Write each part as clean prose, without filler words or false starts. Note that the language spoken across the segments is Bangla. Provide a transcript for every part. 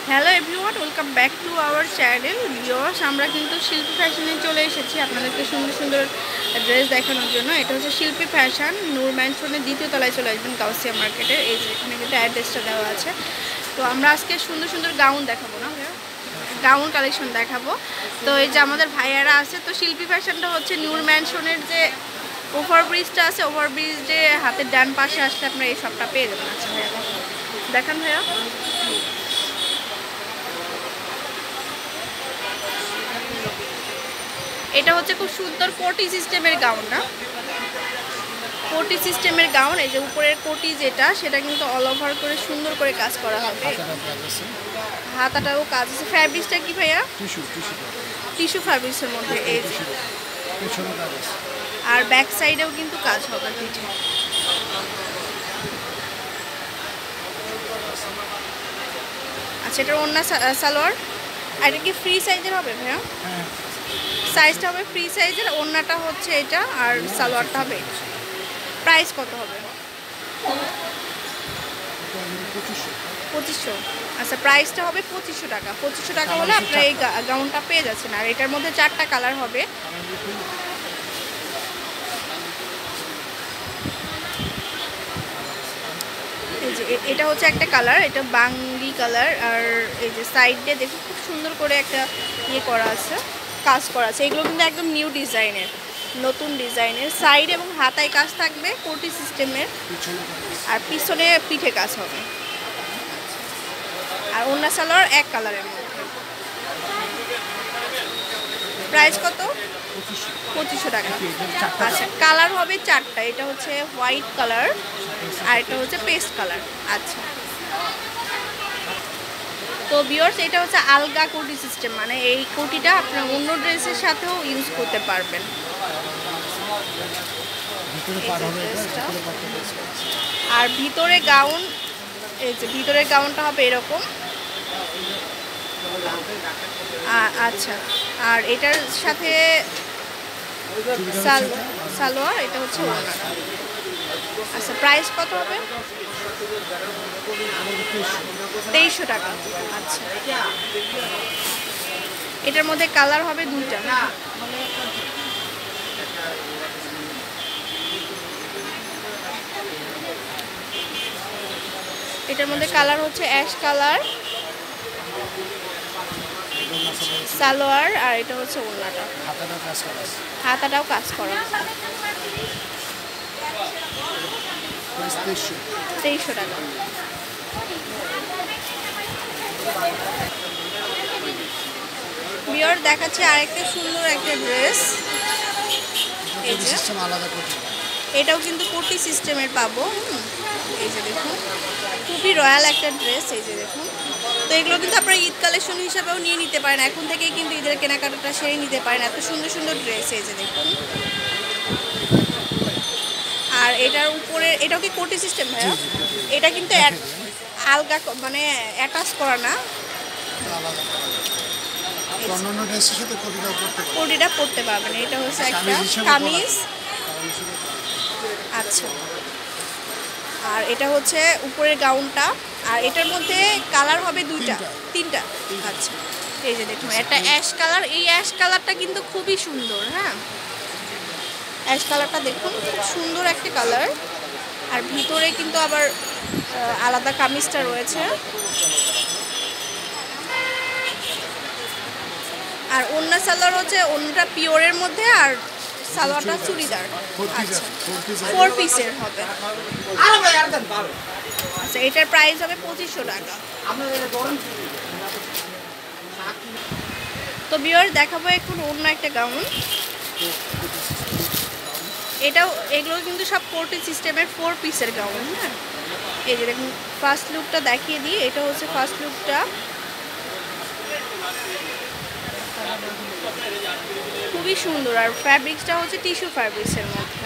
Hello everyone, welcome back to our channel viewers. আমরা কিন্তু শিল্পী ফ্যাশনে চলে এসেছি আপনাদেরকে সুন্দর সুন্দর ড্রেস দেখানোর জন্য। এটা হচ্ছে শিল্পী ফ্যাশন, নূর ম্যানশনের দ্বিতীয় তলায় চলে আসবেন গাউসিয়া মার্কেটে। এই যে এখানে কিন্তু অ্যাড্রেসটা দেওয়া আছে। তো আমরা আজকে সুন্দর সুন্দর গাউন দেখাবো, না গাউন কালেকশন দেখাবো। তো এই যে আমাদের ভাইয়ারা আছে। তো শিল্পী ফ্যাশনটা হচ্ছে নূর ম্যানশনের যে ওভারব্রিজটা আছে, ওভারব্রিজে হাতের ডান পাশে আসলে আপনারা এই সবটা পেয়ে যাবেন। আচ্ছা ভাইয়া দেখান ভাইয়া। এটা হচ্ছে খুব সুন্দর কোটি সিস্টেমের গাউন, না কোটি সিস্টেমের গাউন। এই যে উপরের কোটি যেটা, সেটা কিন্তু অল ওভার করে সুন্দর করে কাজ করা হবে। হাতাটাও কাজ আছে। ফ্যাব্রিক্সটা কি ভাইয়া? টিস্যু ফ্যাব্রিক্সের মধ্যে। এই যে আর ব্যাক সাইডেও কিন্তু কাজ হবে পিঠে। আচ্ছা, এটা ওড়না সালোয়ার। আর এটা কি ফ্রি সাইজের হবে ভাইয়া? সাইজটা হবে ফ্রি সাইজের, ওড়নাটা হচ্ছে এটা, আর সালোয়ারটা হবে। প্রাইস কত হবে? 2500। আচ্ছা, প্রাইসটা হবে 2500 টাকা। 2500 টাকা হলে আপনারা এই গাউনটা পেয়ে যাচ্ছেন। আর এটার মধ্যে 4টা কালার হবে। এই যে এটা হচ্ছে একটা কালার, এটা বাঙ্গি কালার। আর এই যে সাইডে দেখুন খুব সুন্দর করে একটা ইয়ে করা আছে, কাজ করা আছে। এগুলো কিন্তু একদম নিউ ডিজাইনের, নতুন ডিজাইনের। সাইড এবং হাতায় কাজ থাকবে কোটি সিস্টেমের, আর পিছনে পিঠে কাজ হবে। আর ওড়না সালোয়ার এক কালারের মধ্যে। প্রাইস কত? 2500 টাকা। আচ্ছা, কালার হবে 4টা। এটা হচ্ছে হোয়াইট কালার, আর এটা হচ্ছে পেস্ট কালার। আচ্ছা, তো ভিউয়ার্স, এটা হচ্ছে আলগা কোটি সিস্টেম, মানে এই কোটিটা আপনার অন্য ড্রেসের সাথেও ইউজ করতে পারবেন। আর ভিতরে গাউন, এই যে ভিতরের গাউনটা হবে এরকম। আচ্ছা, আর এটার সাথে সালোয়ার, এটা হচ্ছে ওড়না। আচ্ছা, প্রাইস কত হবে? 2300 টাকা। আচ্ছা, এটার মধ্যে কালার হবে 2টা। এটার মধ্যে কালার হচ্ছে অ্যাশ কালার, সালোয়ার, আর এটা হচ্ছে ওড়নাটা। হাতাটাও কাজ করা। 2300 টাকা। বিয়ার দেখাচ্ছে আরেকটা সুন্দর একটা ড্রেস। এটাও কিন্তু কোটি সিস্টেমের পাবো। এই যে দেখুন, খুবই রয়্যাল একটা ড্রেস। এই যে দেখুন, তো এগুলো কিন্তু আপনারা ঈদ কালেকশন হিসাবেও নিয়ে নিতে পারেন। এখন থেকেই কিন্তু ঈদের কেনাকাটাটা সেরে নিতে পারেন। এত সুন্দর সুন্দর ড্রেস। এই যে দেখুন, আর এটার উপরে এটাও কি কোটি সিস্টেম ভাইয়া? এটা কিন্তু আলগা, মানে অ্যাটাচ করা না, কোটিটা পরতে পারবেন। এটা হচ্ছে একটা কামিজ। আচ্ছা, আর এটা হচ্ছে উপরের গাউনটা। আর এটার মধ্যে কালার হবে 3টা। আচ্ছা, এই যে দেখুন, একটা অ্যাশ কালার। এই অ্যাশ কালারটা কিন্তু খুবই সুন্দর। হ্যাঁ, অ্যাশ কালারটা দেখুন, খুব সুন্দর একটা কালার। আর ভিতরে কিন্তু আবার আলাদা কামিজটা রয়েছে। আর ওড়না সালোয়ার হচ্ছে, ওড়নাটা পিওরের মধ্যে, আর সালোয়ারটা চুড়িদার। আচ্ছা, 4 পিসের হবে। আচ্ছা, এটার প্রাইস হবে 2500 টাকা। তো ভিউয়ার দেখাবো এখন অন্য একটা গাউন। এগুলো কিন্তু সব কোটি সিস্টেমের 4 পিসের গাউন। হ্যাঁ, এই যে দেখুন, ফার্স্ট লুকটা দেখিয়ে দিই। এটা হচ্ছে ফার্স্ট লুকটা, খুবই সুন্দর। আর ফ্যাব্রিক্সটা হচ্ছে টিস্যু ফ্যাব্রিক্সের মধ্যে,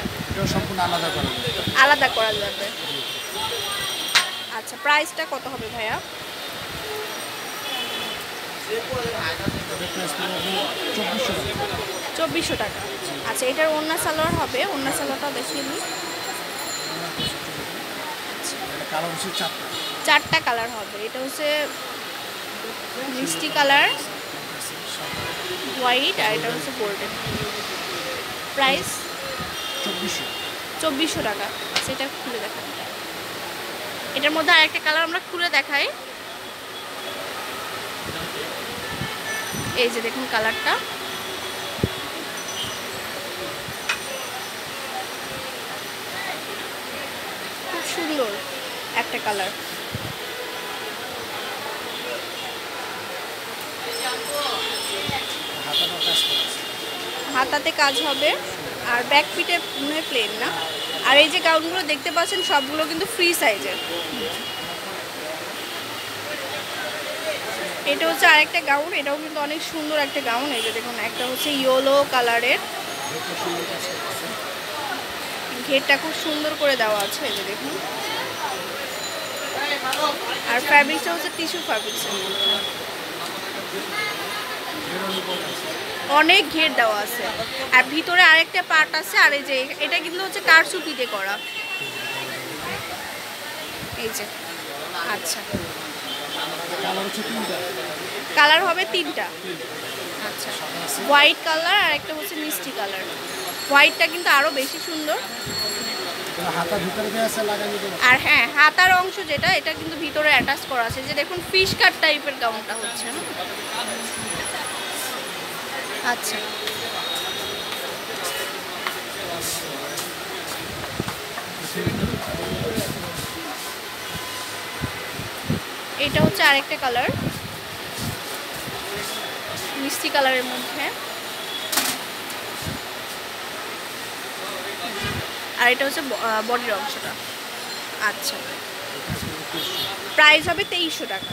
আলাদা করা যাবে। আচ্ছা, প্রাইসটা কত হবে ভাইয়া? 2400 টাকা। আচ্ছা, এটার ওড়না সালোয়ার হবে। ওড়না সালোয়ারটা দেখিয়ে নিই। 4টা কালার হবে। এটা হচ্ছে মিষ্টি কালার, হোয়াইট, আর এটা হচ্ছে গোল্ডেন। প্রাইস 2400 টাকা। সেটা খুলে দেখাই। এটার মধ্যে আরেকটা কালার আমরা খুলে দেখাই। এই যে দেখুন কালারটা, খুব সুন্দর একটা কালার। হাতাতে কাজ হবে আর ব্যাক পিটে প্লেন না। আর এই যে গাউনগুলো দেখতে পাচ্ছেন সবগুলো কিন্তু ফ্রি সাইজের। এটা হচ্ছে আরেকটা গাউন, এটাও কিন্তু অনেক সুন্দর একটা গাউন। এই যে দেখুন একটা হচ্ছে ইয়েলো কালারের, ঘেরটা খুব সুন্দর করে দেওয়া আছে। এই যে দেখুন, আর ফ্যাব্রিকটা হচ্ছে টিস্যু ফ্যাব্রিক্স, অনেক ঘের দেওয়া আছে। আর ভিতরে আরেকটা পার্ট আছে। আর এই যে এটা কিন্তু হচ্ছে কারচুপিতে করা। এই যে আচ্ছা, কালার হবে 3টা। আচ্ছা, হোয়াইট কালার আর একটা হচ্ছে মিষ্টি কালার। হোয়াইটটা কিন্তু আরো বেশি সুন্দর। আর হ্যাঁ, হাতার অংশ যেটা, এটা কিন্তু ভিতরে অ্যাটাচ করা আছে। যে দেখুন ফিশ কাট টাইপের গাউনটা হচ্ছে। আচ্ছা, এটা হচ্ছে আরেকটা কালার, মিষ্টি কালারের মধ্যে। আর এটা হচ্ছে বডির অংশটা। আচ্ছা, প্রাইস হবে 2300 টাকা।